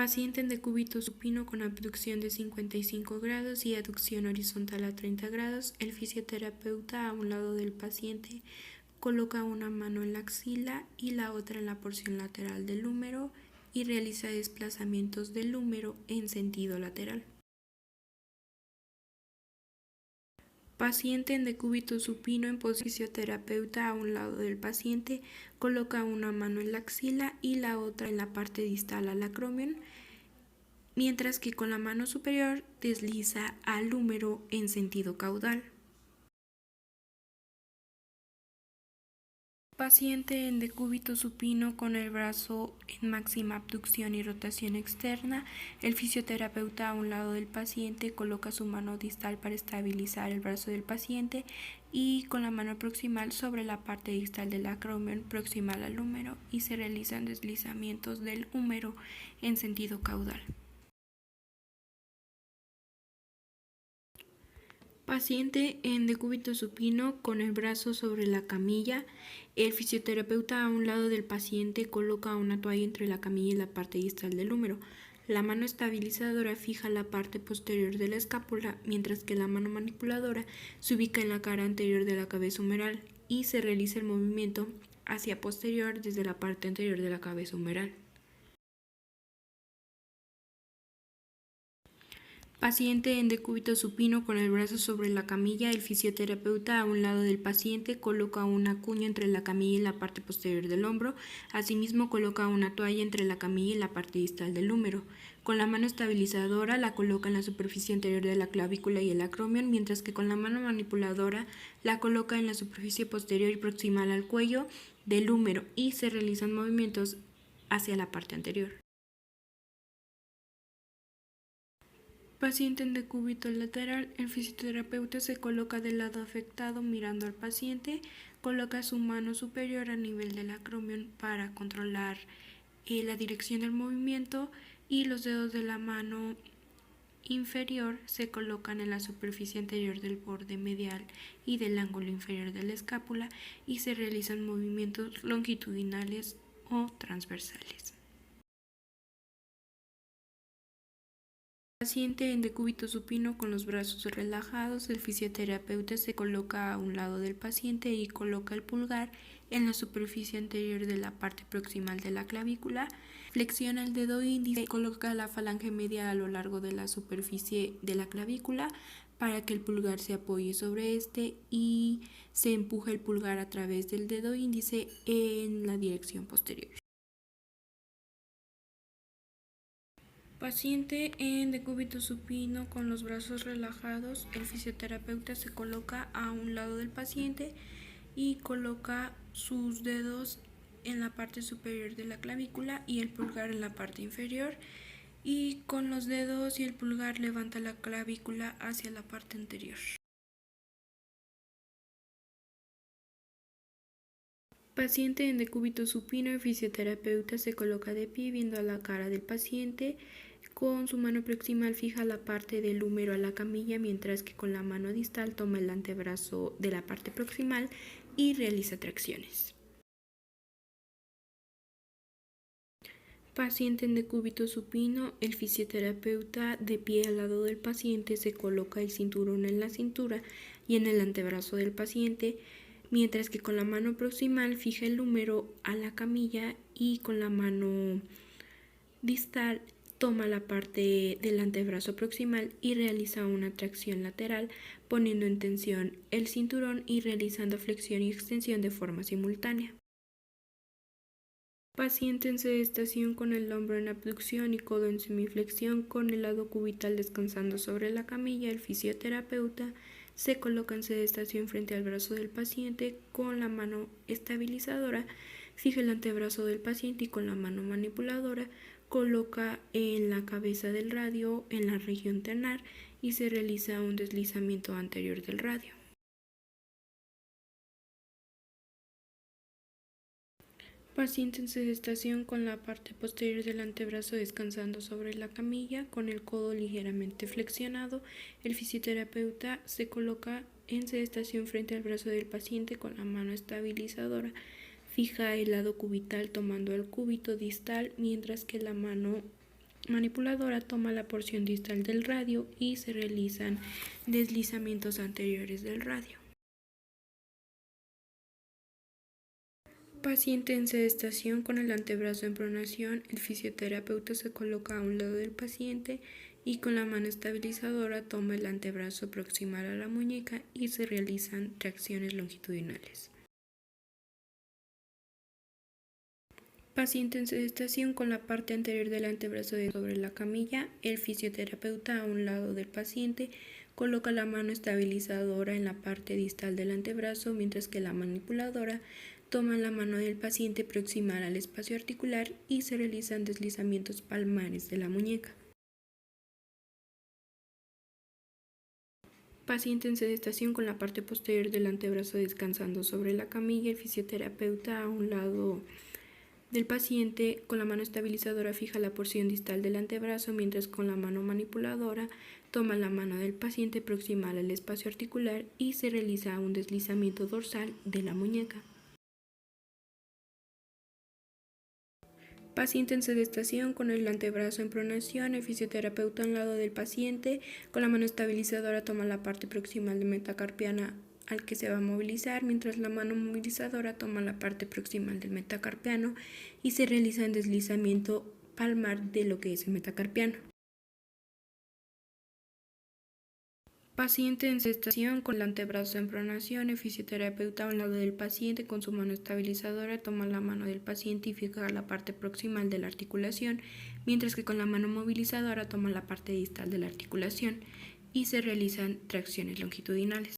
Paciente en decúbito supino con abducción de 55 grados y aducción horizontal a 30 grados. El fisioterapeuta a un lado del paciente coloca una mano en la axila y la otra en la porción lateral del húmero y realiza desplazamientos del húmero en sentido lateral. Paciente en decúbito supino en posición fisioterapeuta a un lado del paciente coloca una mano en la axila y la otra en la parte distal al acromion, mientras que con la mano superior desliza al húmero en sentido caudal. Paciente en decúbito supino con el brazo en máxima abducción y rotación externa. El fisioterapeuta a un lado del paciente coloca su mano distal para estabilizar el brazo del paciente y con la mano proximal sobre la parte distal del acromion proximal al húmero y se realizan deslizamientos del húmero en sentido caudal. Paciente en decúbito supino con el brazo sobre la camilla. El fisioterapeuta a un lado del paciente coloca una toalla entre la camilla y la parte distal del húmero. La mano estabilizadora fija la parte posterior de la escápula, mientras que la mano manipuladora se ubica en la cara anterior de la cabeza humeral y se realiza el movimiento hacia posterior desde la parte anterior de la cabeza humeral. Paciente en decúbito supino con el brazo sobre la camilla. El fisioterapeuta a un lado del paciente coloca una cuña entre la camilla y la parte posterior del hombro. Asimismo coloca una toalla entre la camilla y la parte distal del húmero. Con la mano estabilizadora la coloca en la superficie anterior de la clavícula y el acromion, mientras que con la mano manipuladora la coloca en la superficie posterior y proximal al cuello del húmero y se realizan movimientos hacia la parte anterior. Paciente en decúbito lateral. El fisioterapeuta se coloca del lado afectado mirando al paciente, coloca su mano superior a nivel del acromion para controlar la dirección del movimiento y los dedos de la mano inferior se colocan en la superficie anterior del borde medial y del ángulo inferior de la escápula y se realizan movimientos longitudinales o transversales. Paciente en decúbito supino con los brazos relajados. El fisioterapeuta se coloca a un lado del paciente y coloca el pulgar en la superficie anterior de la parte proximal de la clavícula. Flexiona el dedo índice y coloca la falange media a lo largo de la superficie de la clavícula para que el pulgar se apoye sobre este y se empuja el pulgar a través del dedo índice en la dirección posterior. Paciente en decúbito supino con los brazos relajados. El fisioterapeuta se coloca a un lado del paciente y coloca sus dedos en la parte superior de la clavícula y el pulgar en la parte inferior, y con los dedos y el pulgar levanta la clavícula hacia la parte anterior. Paciente en decúbito supino. El fisioterapeuta se coloca de pie viendo a la cara del paciente. Con su mano proximal fija la parte del húmero a la camilla, mientras que con la mano distal toma el antebrazo de la parte proximal y realiza tracciones. Paciente en decúbito supino. El fisioterapeuta de pie al lado del paciente se coloca el cinturón en la cintura y en el antebrazo del paciente, mientras que con la mano proximal fija el húmero a la camilla y con la mano distal toma la parte del antebrazo proximal y realiza una tracción lateral, poniendo en tensión el cinturón y realizando flexión y extensión de forma simultánea. Paciente en sedestación con el hombro en abducción y codo en semiflexión, con el lado cubital descansando sobre la camilla. El fisioterapeuta se coloca en sedestación frente al brazo del paciente con la mano estabilizadora, fija el antebrazo del paciente y con la mano manipuladora coloca en la cabeza del radio en la región ternar y se realiza un deslizamiento anterior del radio. Paciente en sedestación con la parte posterior del antebrazo descansando sobre la camilla, con el codo ligeramente flexionado. El fisioterapeuta se coloca en sedestación frente al brazo del paciente con la mano estabilizadora. Fija el lado cubital tomando el cúbito distal, mientras que la mano manipuladora toma la porción distal del radio y se realizan deslizamientos anteriores del radio. Paciente en sedestación con el antebrazo en pronación, el fisioterapeuta se coloca a un lado del paciente y con la mano estabilizadora toma el antebrazo proximal a la muñeca y se realizan tracciones longitudinales. Paciente en sedestación con la parte anterior del antebrazo sobre la camilla, el fisioterapeuta a un lado del paciente coloca la mano estabilizadora en la parte distal del antebrazo, mientras que la manipuladora toma la mano del paciente proximal al espacio articular y se realizan deslizamientos palmares de la muñeca. Paciente en sedestación con la parte posterior del antebrazo descansando sobre la camilla, el fisioterapeuta a un lado del paciente con la mano estabilizadora fija la porción distal del antebrazo, mientras con la mano manipuladora toma la mano del paciente proximal al espacio articular y se realiza un deslizamiento dorsal de la muñeca. Paciente en sedestación con el antebrazo en pronación, el fisioterapeuta a un lado del paciente con la mano estabilizadora toma la parte proximal de metacarpiana al que se va a movilizar, mientras la mano movilizadora toma la parte proximal del metacarpiano y se realiza un deslizamiento palmar de lo que es el metacarpiano. Paciente en sedestación con el antebrazo en pronación, el fisioterapeuta a un lado del paciente con su mano estabilizadora toma la mano del paciente y fija la parte proximal de la articulación, mientras que con la mano movilizadora toma la parte distal de la articulación y se realizan tracciones longitudinales.